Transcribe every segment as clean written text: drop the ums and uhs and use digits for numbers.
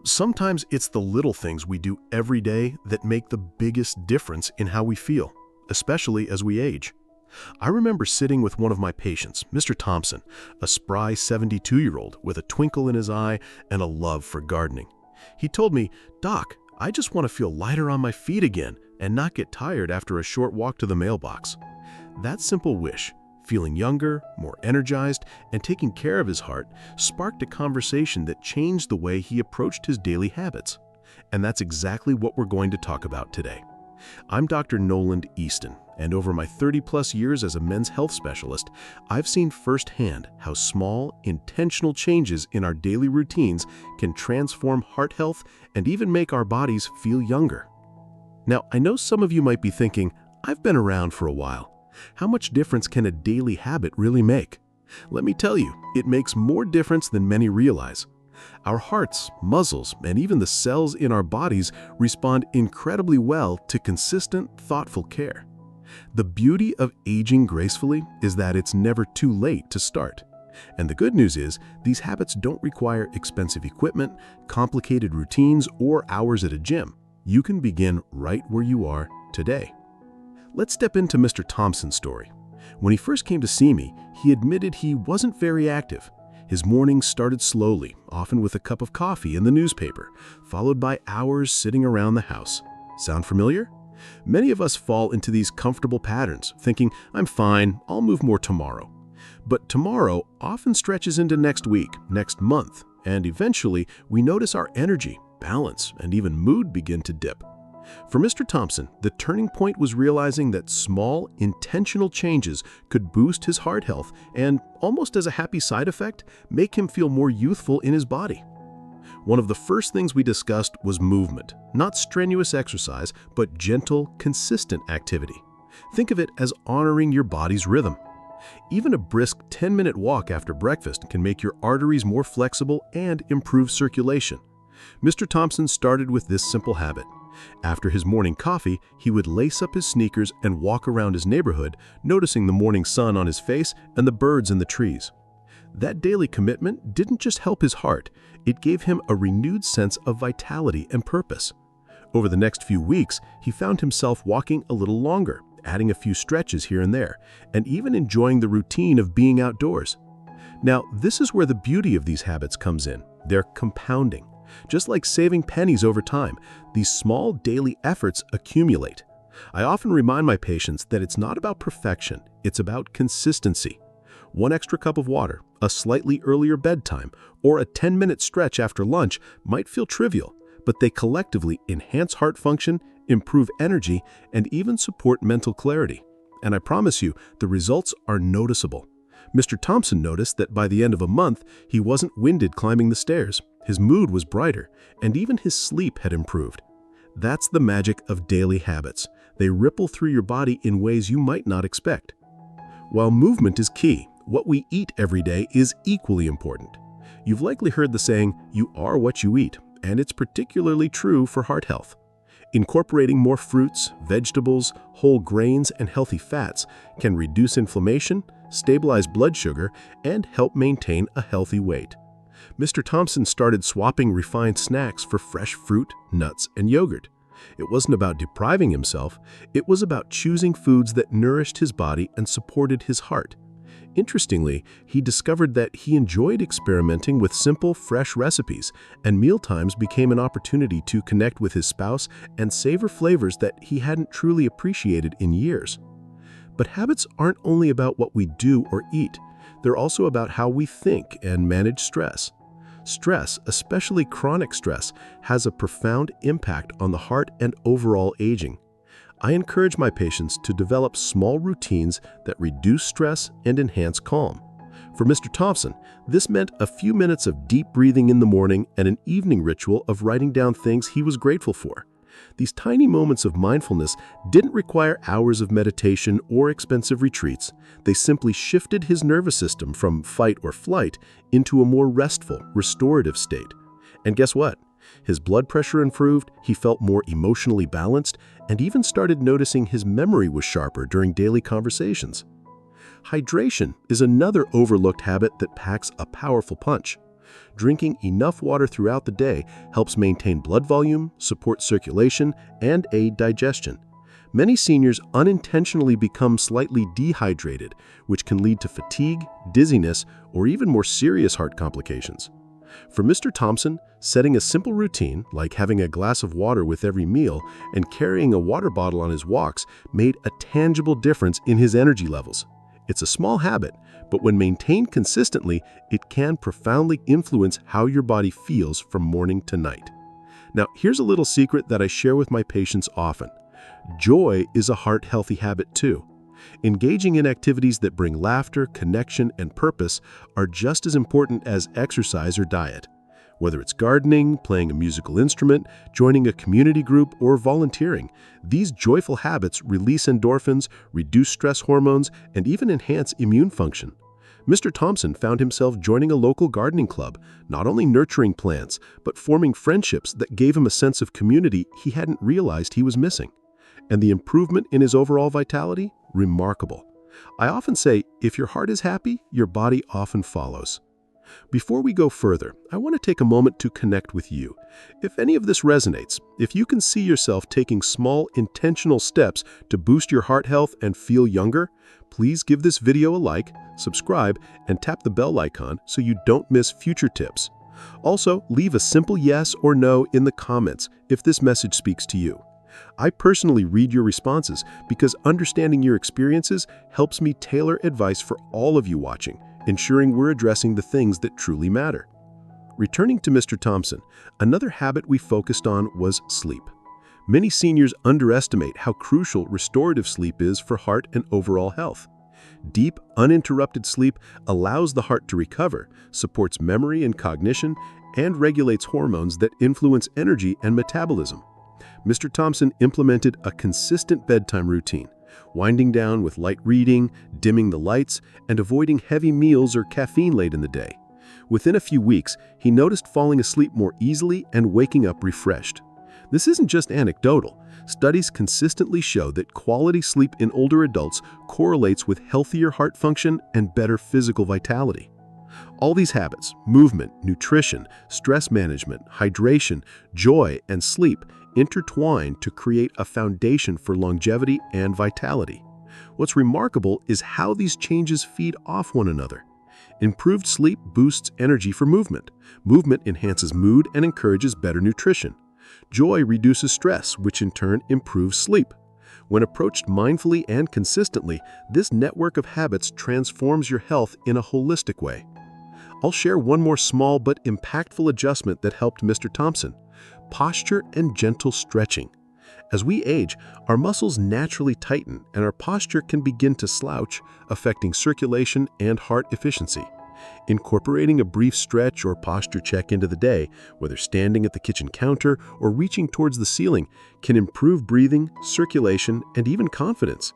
Sometimes it's the little things we do every day that make the biggest difference in how we feel, especially as we age. I remember sitting with one of my patients, Mr. Thompson, a spry 72-year-old with a twinkle in his eye and a love for gardening. He told me, "Doc, I just want to feel lighter on my feet again and not get tired after a short walk to the mailbox." That simple wish, feeling younger, more energized, and taking care of his heart, sparked a conversation that changed the way he approached his daily habits. And that's exactly what we're going to talk about today. I'm Dr. Noland Easton, and over my 30-plus years as a men's health specialist, I've seen firsthand how small, intentional changes in our daily routines can transform heart health and even make our bodies feel younger. Now, I know some of you might be thinking, I've been around for a while. How much difference can a daily habit really make? Let me tell you, it makes more difference than many realize. Our hearts, muscles, and even the cells in our bodies respond incredibly well to consistent, thoughtful care. The beauty of aging gracefully is that it's never too late to start. And the good news is, these habits don't require expensive equipment, complicated routines, or hours at a gym. You can begin right where you are today. Let's step into Mr. Thompson's story. When he first came to see me, he admitted he wasn't very active. His mornings started slowly, often with a cup of coffee and the newspaper, followed by hours sitting around the house. Sound familiar? Many of us fall into these comfortable patterns, thinking, "I'm fine, I'll move more tomorrow." But tomorrow often stretches into next week, next month, and eventually we notice our energy, balance, and even mood begin to dip. For Mr. Thompson, the turning point was realizing that small, intentional changes could boost his heart health and, almost as a happy side effect, make him feel more youthful in his body. One of the first things we discussed was movement, not strenuous exercise, but gentle, consistent activity. Think of it as honoring your body's rhythm. Even a brisk 10-minute walk after breakfast can make your arteries more flexible and improve circulation. Mr. Thompson started with this simple habit. After his morning coffee, he would lace up his sneakers and walk around his neighborhood, noticing the morning sun on his face and the birds in the trees. That daily commitment didn't just help his heart, it gave him a renewed sense of vitality and purpose. Over the next few weeks, he found himself walking a little longer, adding a few stretches here and there, and even enjoying the routine of being outdoors. Now, this is where the beauty of these habits comes in. They're compounding. Just like saving pennies over time, these small daily efforts accumulate. I often remind my patients that it's not about perfection, it's about consistency. One extra cup of water, a slightly earlier bedtime, or a 10-minute stretch after lunch might feel trivial, but they collectively enhance heart function, improve energy, and even support mental clarity. And I promise you, the results are noticeable. Mr. Thompson noticed that by the end of a month, he wasn't winded climbing the stairs. His mood was brighter, and even his sleep had improved. That's the magic of daily habits. They ripple through your body in ways you might not expect. While movement is key, what we eat every day is equally important. You've likely heard the saying, "You are what you eat," and it's particularly true for heart health. Incorporating more fruits, vegetables, whole grains, and healthy fats can reduce inflammation, stabilize blood sugar, and help maintain a healthy weight. Mr. Thompson started swapping refined snacks for fresh fruit, nuts, and yogurt. It wasn't about depriving himself, it was about choosing foods that nourished his body and supported his heart. Interestingly, he discovered that he enjoyed experimenting with simple, fresh recipes, and mealtimes became an opportunity to connect with his spouse and savor flavors that he hadn't truly appreciated in years. But habits aren't only about what we do or eat. They're also about how we think and manage stress. Stress, especially chronic stress, has a profound impact on the heart and overall aging. I encourage my patients to develop small routines that reduce stress and enhance calm. For Mr. Thompson, this meant a few minutes of deep breathing in the morning and an evening ritual of writing down things he was grateful for. These tiny moments of mindfulness didn't require hours of meditation or expensive retreats. They simply shifted his nervous system from fight or flight into a more restful, restorative state. And guess what? His blood pressure improved, he felt more emotionally balanced, and even started noticing his memory was sharper during daily conversations. Hydration is another overlooked habit that packs a powerful punch. Drinking enough water throughout the day helps maintain blood volume, support circulation, and aid digestion. Many seniors unintentionally become slightly dehydrated, which can lead to fatigue, dizziness, or even more serious heart complications. For Mr. Thompson, setting a simple routine, like having a glass of water with every meal and carrying a water bottle on his walks, made a tangible difference in his energy levels. It's a small habit, but when maintained consistently, it can profoundly influence how your body feels from morning to night. Now, here's a little secret that I share with my patients often. Joy is a heart-healthy habit too. Engaging in activities that bring laughter, connection, and purpose are just as important as exercise or diet. Whether it's gardening, playing a musical instrument, joining a community group, or volunteering, these joyful habits release endorphins, reduce stress hormones, and even enhance immune function. Mr. Thompson found himself joining a local gardening club, not only nurturing plants, but forming friendships that gave him a sense of community he hadn't realized he was missing. And the improvement in his overall vitality? Remarkable. I often say, if your heart is happy, your body often follows. Before we go further, I want to take a moment to connect with you. If any of this resonates, if you can see yourself taking small, intentional steps to boost your heart health and feel younger, please give this video a like, subscribe, and tap the bell icon so you don't miss future tips. Also, leave a simple yes or no in the comments if this message speaks to you. I personally read your responses because understanding your experiences helps me tailor advice for all of you watching, ensuring we're addressing the things that truly matter. Returning to Mr. Thompson, another habit we focused on was sleep. Many seniors underestimate how crucial restorative sleep is for heart and overall health. Deep, uninterrupted sleep allows the heart to recover, supports memory and cognition, and regulates hormones that influence energy and metabolism. Mr. Thompson implemented a consistent bedtime routine, winding down with light reading, dimming the lights, and avoiding heavy meals or caffeine late in the day. Within a few weeks, he noticed falling asleep more easily and waking up refreshed. This isn't just anecdotal. Studies consistently show that quality sleep in older adults correlates with healthier heart function and better physical vitality. All these habits, movement, nutrition, stress management, hydration, joy, and sleep, intertwine to create a foundation for longevity and vitality. What's remarkable is how these changes feed off one another. Improved sleep boosts energy for movement. Movement enhances mood and encourages better nutrition. Joy reduces stress, which in turn improves sleep. When approached mindfully and consistently, this network of habits transforms your health in a holistic way. I'll share one more small but impactful adjustment that helped Mr. Thompson: posture and gentle stretching. As we age, our muscles naturally tighten and our posture can begin to slouch, affecting circulation and heart efficiency. Incorporating a brief stretch or posture check into the day, whether standing at the kitchen counter or reaching towards the ceiling, can improve breathing, circulation, and even confidence.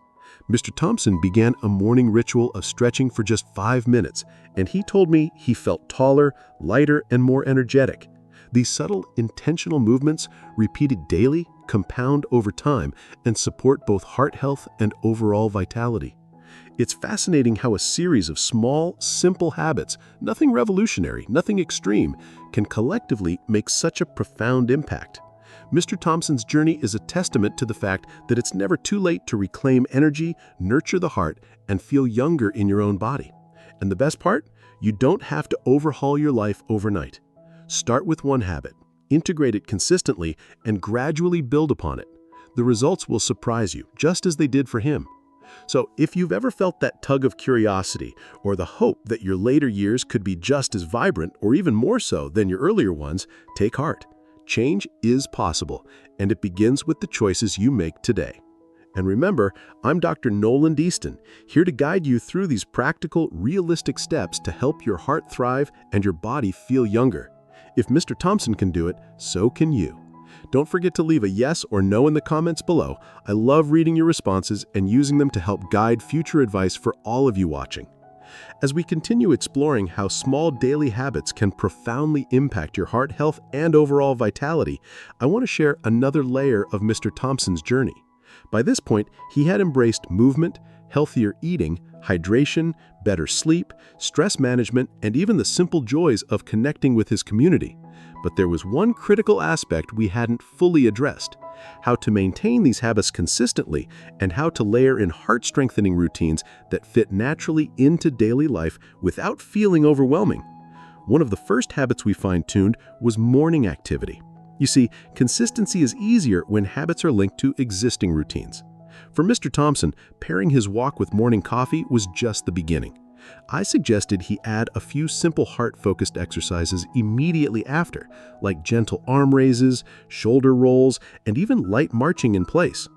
Mr. Thompson began a morning ritual of stretching for just 5 minutes, and he told me he felt taller, lighter, and more energetic. These subtle, intentional movements, repeated daily, compound over time and support both heart health and overall vitality. It's fascinating how a series of small, simple habits, nothing revolutionary, nothing extreme, can collectively make such a profound impact. Mr. Thompson's journey is a testament to the fact that it's never too late to reclaim energy, nurture the heart, and feel younger in your own body. And the best part? You don't have to overhaul your life overnight. Start with one habit, integrate it consistently, and gradually build upon it. The results will surprise you, just as they did for him. So if you've ever felt that tug of curiosity or the hope that your later years could be just as vibrant or even more so than your earlier ones, take heart. Change is possible, and it begins with the choices you make today. And remember, I'm Dr. Nolan Deaston, here to guide you through these practical, realistic steps to help your heart thrive and your body feel younger. If Mr. Thompson can do it, so can you. Don't forget to leave a yes or no in the comments below. I love reading your responses and using them to help guide future advice for all of you watching. As we continue exploring how small daily habits can profoundly impact your heart health and overall vitality, I want to share another layer of Mr. Thompson's journey. By this point, he had embraced movement, healthier eating, hydration, better sleep, stress management, and even the simple joys of connecting with his community. But there was one critical aspect we hadn't fully addressed: how to maintain these habits consistently and how to layer in heart-strengthening routines that fit naturally into daily life without feeling overwhelming. One of the first habits we fine-tuned was morning activity. You see, consistency is easier when habits are linked to existing routines. For Mr. Thompson, pairing his walk with morning coffee was just the beginning. I suggested he add a few simple heart-focused exercises immediately after, like gentle arm raises, shoulder rolls, and even light marching in place.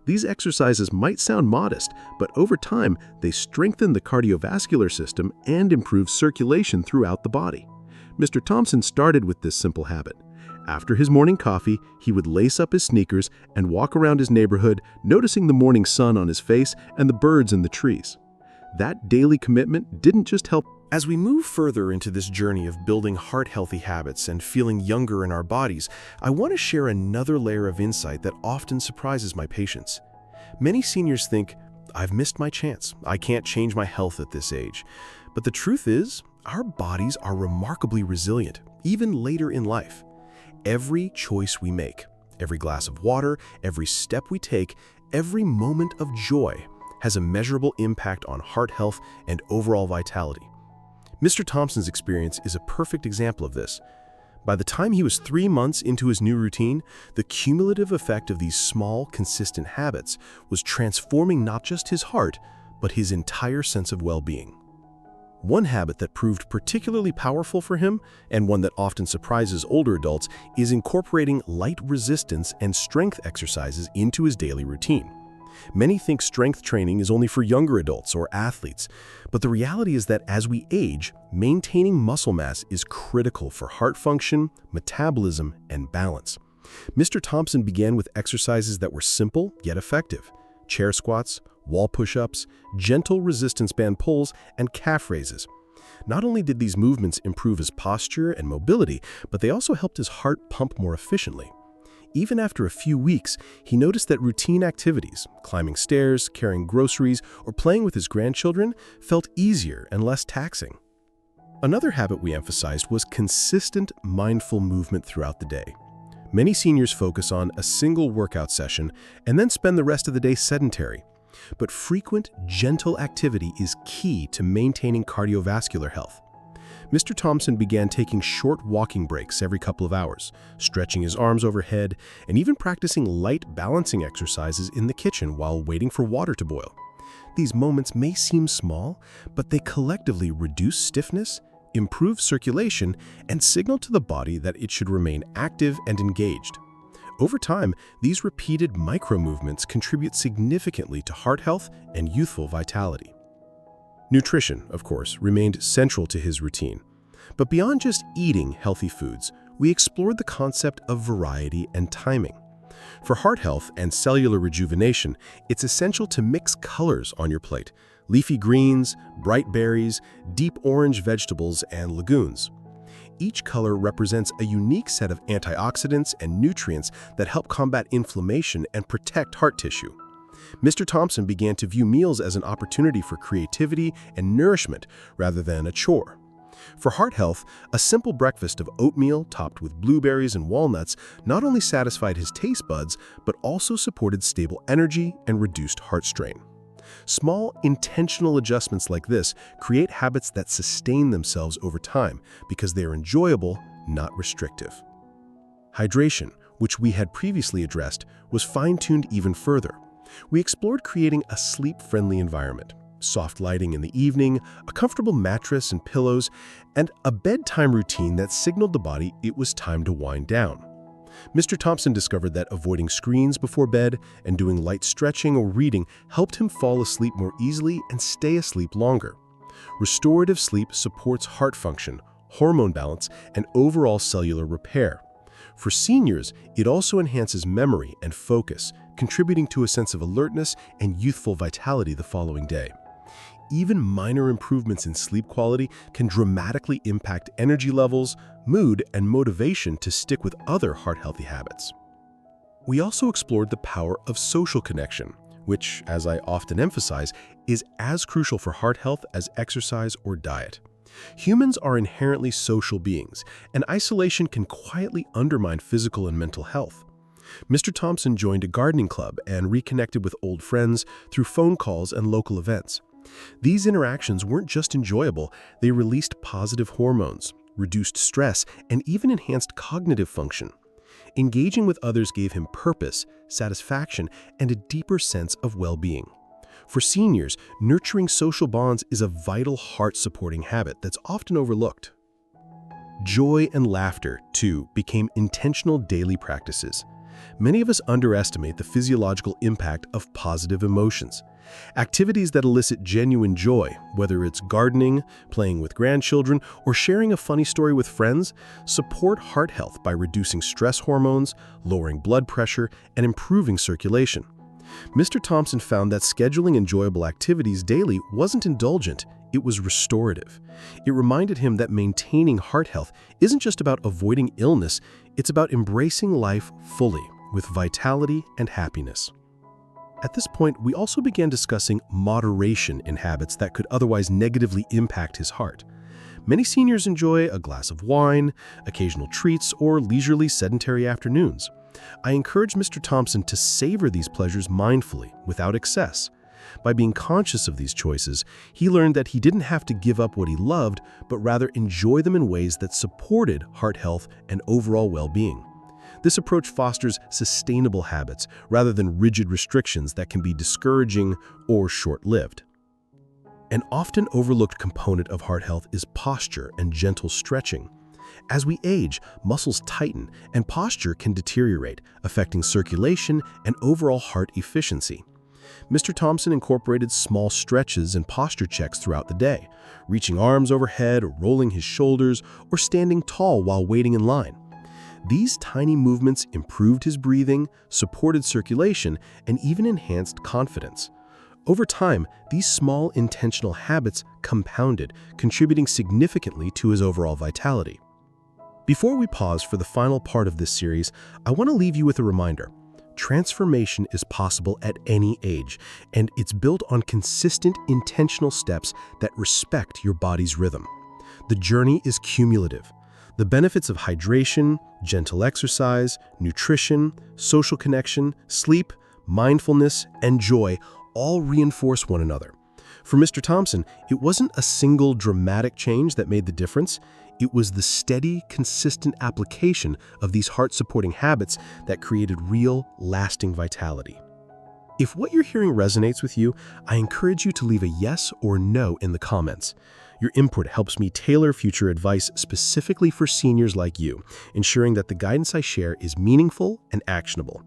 These exercises might sound modest, but over time, they strengthen the cardiovascular system and improve circulation throughout the body. Mr. Thompson started with this simple habit. After his morning coffee, he would lace up his sneakers and walk around his neighborhood, noticing the morning sun on his face and the birds in the trees. That daily commitment didn't just help. As we move further into this journey of building heart-healthy habits and feeling younger in our bodies, I want to share another layer of insight that often surprises my patients. Many seniors think, "I've missed my chance. I can't change my health at this age." But the truth is, our bodies are remarkably resilient, even later in life. Every choice we make, every glass of water, every step we take, every moment of joy has a measurable impact on heart health and overall vitality. Mr. Thompson's experience is a perfect example of this. By the time he was 3 months into his new routine, the cumulative effect of these small, consistent habits was transforming not just his heart, but his entire sense of well-being. One habit that proved particularly powerful for him, and one that often surprises older adults, is incorporating light resistance and strength exercises into his daily routine. Many think strength training is only for younger adults or athletes, but the reality is that as we age, maintaining muscle mass is critical for heart function, metabolism, and balance. Mr. Thompson began with exercises that were simple yet effective: chair squats, wall push-ups, gentle resistance band pulls, and calf raises. Not only did these movements improve his posture and mobility, but they also helped his heart pump more efficiently. Even after a few weeks, he noticed that routine activities, climbing stairs, carrying groceries, or playing with his grandchildren, felt easier and less taxing. Another habit we emphasized was consistent, mindful movement throughout the day. Many seniors focus on a single workout session and then spend the rest of the day sedentary. But frequent, gentle activity is key to maintaining cardiovascular health. Mr. Thompson began taking short walking breaks every couple of hours, stretching his arms overhead, and even practicing light balancing exercises in the kitchen while waiting for water to boil. These moments may seem small, but they collectively reduce stiffness, improve circulation, and signal to the body that it should remain active and engaged. Over time, these repeated micro-movements contribute significantly to heart health and youthful vitality. Nutrition, of course, remained central to his routine. But beyond just eating healthy foods, we explored the concept of variety and timing. For heart health and cellular rejuvenation, it's essential to mix colors on your plate: leafy greens, bright berries, deep orange vegetables, and legumes. Each color represents a unique set of antioxidants and nutrients that help combat inflammation and protect heart tissue. Mr. Thompson began to view meals as an opportunity for creativity and nourishment rather than a chore. For heart health, a simple breakfast of oatmeal topped with blueberries and walnuts not only satisfied his taste buds, but also supported stable energy and reduced heart strain. Small, intentional adjustments like this create habits that sustain themselves over time because they are enjoyable, not restrictive. Hydration, which we had previously addressed, was fine-tuned even further. We explored creating a sleep-friendly environment: soft lighting in the evening, a comfortable mattress and pillows, and a bedtime routine that signaled the body it was time to wind down. Mr. Thompson discovered that avoiding screens before bed and doing light stretching or reading helped him fall asleep more easily and stay asleep longer. Restorative sleep supports heart function, hormone balance, and overall cellular repair. For seniors, it also enhances memory and focus, contributing to a sense of alertness and youthful vitality the following day. Even minor improvements in sleep quality can dramatically impact energy levels, mood, and motivation to stick with other heart-healthy habits. We also explored the power of social connection. which, as I often emphasize, is as crucial for heart health as exercise or diet. Humans are inherently social beings, and isolation can quietly undermine physical and mental health. Mr. Thompson joined a gardening club and reconnected with old friends through phone calls and local events. These interactions weren't just enjoyable, they released positive hormones, reduced stress, and even enhanced cognitive function. Engaging with others gave him purpose, satisfaction, and a deeper sense of well-being. For seniors, nurturing social bonds is a vital heart-supporting habit that's often overlooked. Joy and laughter, too, became intentional daily practices. Many of us underestimate the physiological impact of positive emotions. Activities that elicit genuine joy, whether it's gardening, playing with grandchildren, or sharing a funny story with friends, support heart health by reducing stress hormones, lowering blood pressure, and improving circulation. Mr. Thompson found that scheduling enjoyable activities daily wasn't indulgent, it was restorative. It reminded him that maintaining heart health isn't just about avoiding illness, it's about embracing life fully, with vitality and happiness. At this point, we also began discussing moderation in habits that could otherwise negatively impact his heart. Many seniors enjoy a glass of wine, occasional treats, or leisurely sedentary afternoons. I encourage Mr. Thompson to savor these pleasures mindfully, without excess. By being conscious of these choices, he learned that he didn't have to give up what he loved, but rather enjoy them in ways that supported heart health and overall well-being. This approach fosters sustainable habits rather than rigid restrictions that can be discouraging or short-lived. An often overlooked component of heart health is posture and gentle stretching. As we age, muscles tighten and posture can deteriorate, affecting circulation and overall heart efficiency. Mr. Thompson incorporated small stretches and posture checks throughout the day, reaching arms overhead, rolling his shoulders, or standing tall while waiting in line. These tiny movements improved his breathing, supported circulation, and even enhanced confidence. Over time, these small intentional habits compounded, contributing significantly to his overall vitality. Before we pause for the final part of this series, I want to leave you with a reminder. Transformation is possible at any age, and it's built on consistent, intentional steps that respect your body's rhythm. The journey is cumulative. The benefits of hydration, gentle exercise, nutrition, social connection, sleep, mindfulness, and joy all reinforce one another. For Mr. Thompson, it wasn't a single dramatic change that made the difference. It was the steady, consistent application of these heart-supporting habits that created real, lasting vitality. If what you're hearing resonates with you, I encourage you to leave a yes or no in the comments. Your input helps me tailor future advice specifically for seniors like you, ensuring that the guidance I share is meaningful and actionable.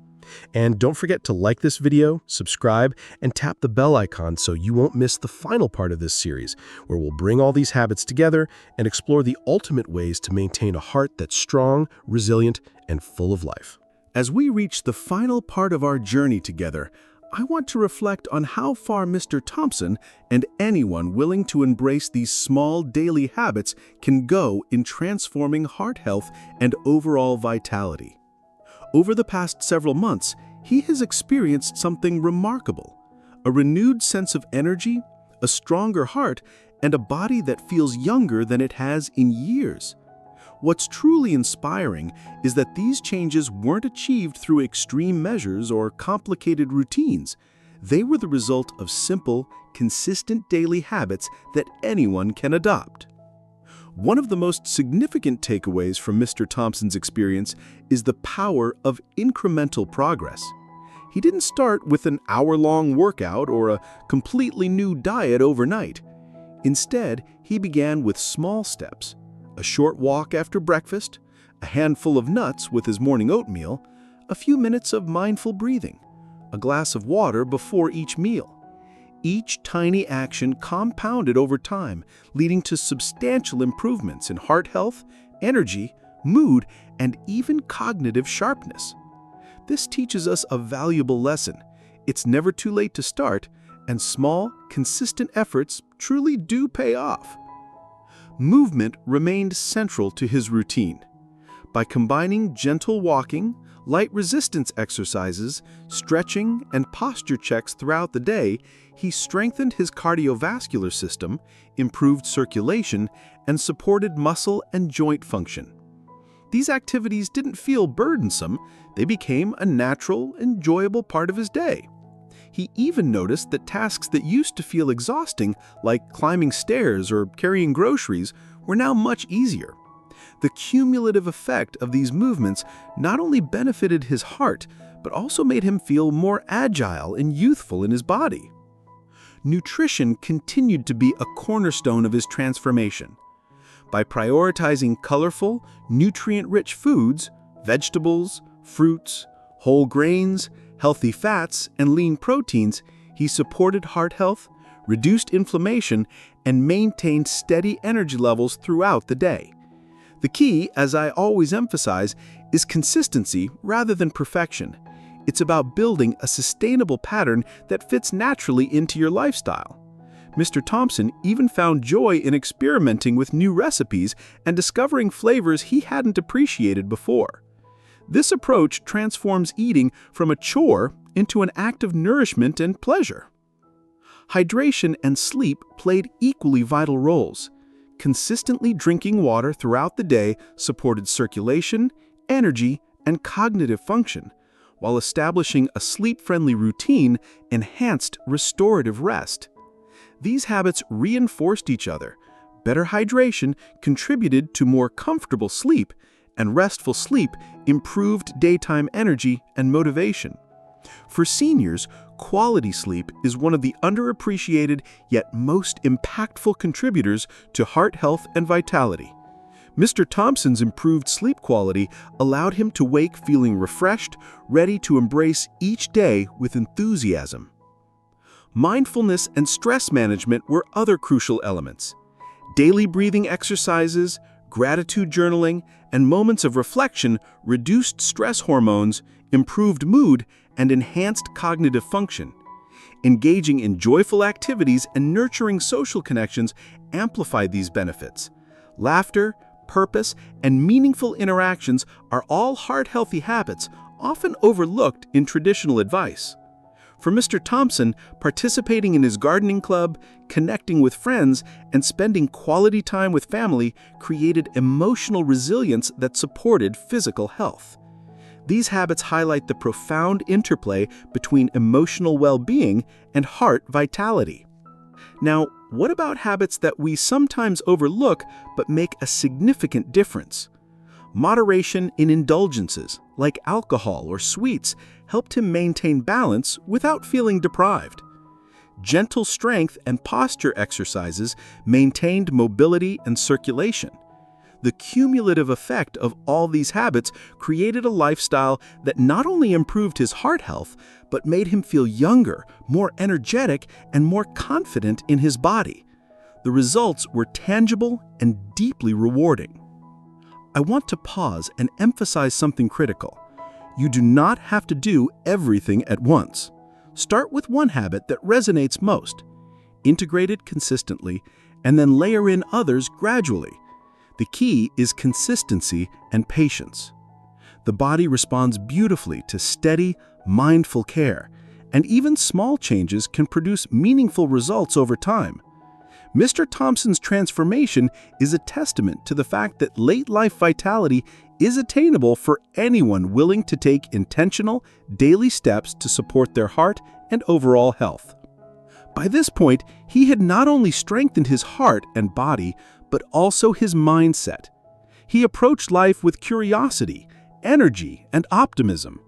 And don't forget to like this video, subscribe, and tap the bell icon so you won't miss the final part of this series, where we'll bring all these habits together and explore the ultimate ways to maintain a heart that's strong, resilient, and full of life. As we reach the final part of our journey together, I want to reflect on how far Mr. Thompson and anyone willing to embrace these small daily habits can go in transforming heart health and overall vitality. Over the past several months, he has experienced something remarkable: a renewed sense of energy, a stronger heart, and a body that feels younger than it has in years. What's truly inspiring is that these changes weren't achieved through extreme measures or complicated routines. They were the result of simple, consistent daily habits that anyone can adopt. One of the most significant takeaways from Mr. Thompson's experience is the power of incremental progress. He didn't start with an hour-long workout or a completely new diet overnight. Instead, he began with small steps: a short walk after breakfast, a handful of nuts with his morning oatmeal, a few minutes of mindful breathing, a glass of water before each meal. Each tiny action compounded over time, leading to substantial improvements in heart health, energy, mood, and even cognitive sharpness. This teaches us a valuable lesson. It's never too late to start, and small, consistent efforts truly do pay off. Movement remained central to his routine. By combining gentle walking, light resistance exercises, stretching, and posture checks throughout the day, he strengthened his cardiovascular system, improved circulation, and supported muscle and joint function. These activities didn't feel burdensome, they became a natural, enjoyable part of his day. He even noticed that tasks that used to feel exhausting, like climbing stairs or carrying groceries, were now much easier. The cumulative effect of these movements not only benefited his heart, but also made him feel more agile and youthful in his body. Nutrition continued to be a cornerstone of his transformation. By prioritizing colorful, nutrient-rich foods, vegetables, fruits, whole grains, healthy fats, and lean proteins, he supported heart health, reduced inflammation, and maintained steady energy levels throughout the day. The key, as I always emphasize, is consistency rather than perfection. It's about building a sustainable pattern that fits naturally into your lifestyle. Mr. Thompson even found joy in experimenting with new recipes and discovering flavors he hadn't appreciated before. This approach transforms eating from a chore into an act of nourishment and pleasure. Hydration and sleep played equally vital roles. Consistently drinking water throughout the day supported circulation, energy, and cognitive function, while establishing a sleep-friendly routine enhanced restorative rest. These habits reinforced each other. Better hydration contributed to more comfortable sleep, and restful sleep improved daytime energy and motivation. For seniors, quality sleep is one of the underappreciated yet most impactful contributors to heart health and vitality. Mr. Thompson's improved sleep quality allowed him to wake feeling refreshed, ready to embrace each day with enthusiasm. Mindfulness and stress management were other crucial elements. Daily breathing exercises, gratitude journaling, and moments of reflection reduced stress hormones, improved mood, and enhanced cognitive function. Engaging in joyful activities and nurturing social connections amplified these benefits. Laughter, purpose, and meaningful interactions are all heart-healthy habits, often overlooked in traditional advice. For Mr. Thompson, participating in his gardening club, connecting with friends, and spending quality time with family created emotional resilience that supported physical health. These habits highlight the profound interplay between emotional well-being and heart vitality. Now, what about habits that we sometimes overlook but make a significant difference? Moderation in indulgences, like alcohol or sweets, helped him maintain balance without feeling deprived. Gentle strength and posture exercises maintained mobility and circulation. The cumulative effect of all these habits created a lifestyle that not only improved his heart health, but made him feel younger, more energetic, and more confident in his body. The results were tangible and deeply rewarding. I want to pause and emphasize something critical. You do not have to do everything at once. Start with one habit that resonates most. Integrate it consistently, and then layer in others gradually. The key is consistency and patience. The body responds beautifully to steady, mindful care, and even small changes can produce meaningful results over time. Mr. Thompson's transformation is a testament to the fact that late-life vitality is attainable for anyone willing to take intentional, daily steps to support their heart and overall health. By this point, he had not only strengthened his heart and body, but also his mindset. He approached life with curiosity, energy, and optimism.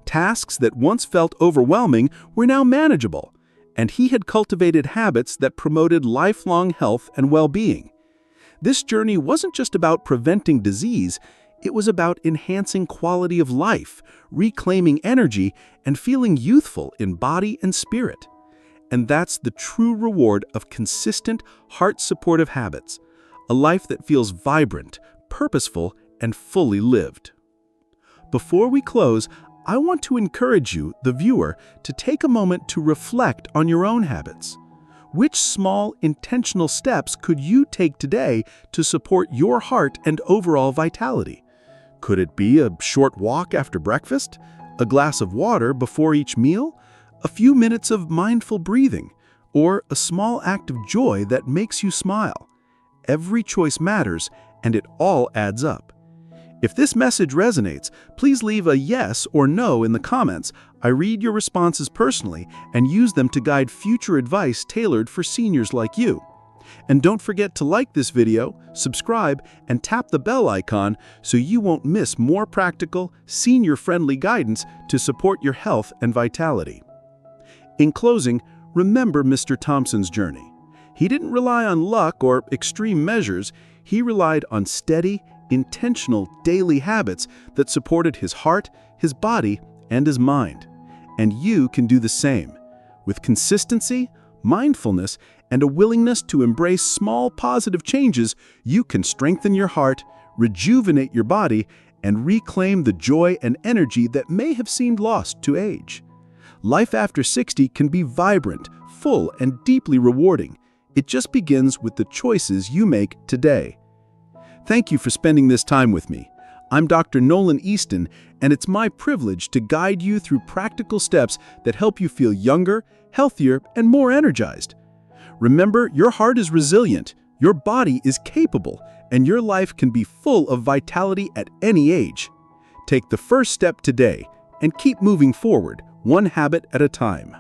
Tasks that once felt overwhelming were now manageable, and he had cultivated habits that promoted lifelong health and well-being. This journey wasn't just about preventing disease, it was about enhancing quality of life, reclaiming energy, and feeling youthful in body and spirit. And that's the true reward of consistent, heart-supportive habits, a life that feels vibrant, purposeful, and fully lived. Before we close, I want to encourage you, the viewer, to take a moment to reflect on your own habits. Which small, intentional steps could you take today to support your heart and overall vitality? Could it be a short walk after breakfast? A glass of water before each meal? A few minutes of mindful breathing? Or a small act of joy that makes you smile? Every choice matters, and it all adds up. If this message resonates, please leave a yes or no in the comments. I read your responses personally and use them to guide future advice tailored for seniors like you. And don't forget to like this video, subscribe, and tap the bell icon so you won't miss more practical, senior-friendly guidance to support your health and vitality. In closing, remember Mr. Thompson's journey. He didn't rely on luck or extreme measures. He relied on steady, intentional daily habits that supported his heart, his body, and his mind. And you can do the same. With consistency, mindfulness, and a willingness to embrace small positive changes, you can strengthen your heart, rejuvenate your body, and reclaim the joy and energy that may have seemed lost to age. Life after 60 can be vibrant, full, and deeply rewarding. It just begins with the choices you make today. Thank you for spending this time with me. I'm Dr. Nolan Easton, and it's my privilege to guide you through practical steps that help you feel younger, healthier, and more energized. Remember, your heart is resilient, your body is capable, and your life can be full of vitality at any age. Take the first step today and keep moving forward, one habit at a time.